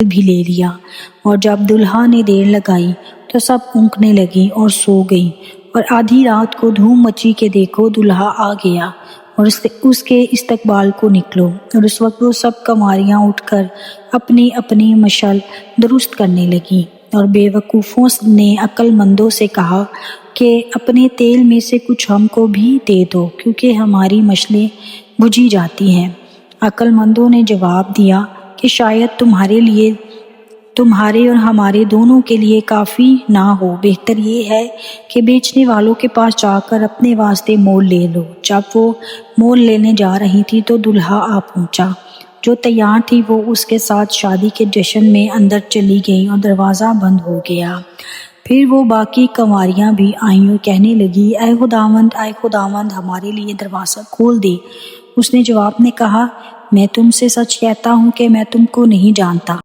भी ले लिया। और जब दुल्हा ने देर लगाई तो सब ऊँघने लगी और सो गई। और आधी रात को धूम मची के देखो दुल्हा आ गया और उसके इस्तकबाल को निकलो। और उस वक्त वो सब कंवारियाँ उठकर अपनी अपनी मशल दुरुस्त करने लगी। और बेवकूफ़ों ने अक्लमंदों से कहा कि अपने तेल में से कुछ हमको भी दे दो, क्योंकि हमारी मशलें बुझी जाती हैं। अक्लमंदों ने जवाब दिया कि शायद तुम्हारे और हमारे दोनों के लिए काफ़ी ना हो। बेहतर ये है कि बेचने वालों के पास जाकर अपने वास्ते मोल ले लो। जब वो मोल लेने जा रही थी तो दुल्हा आ पहुंचा। जो तैयार थी वो उसके साथ शादी के जश्न में अंदर चली गई और दरवाज़ा बंद हो गया। फिर वो बाकी कंवारियाँ भी आईं और कहने लगी, ऐ खुदावंद, हमारे लिए दरवाज़ा खोल दे। उसने जवाब में कहा, मैं तुमसे सच कहता हूँ कि मैं तुमको नहीं जानता।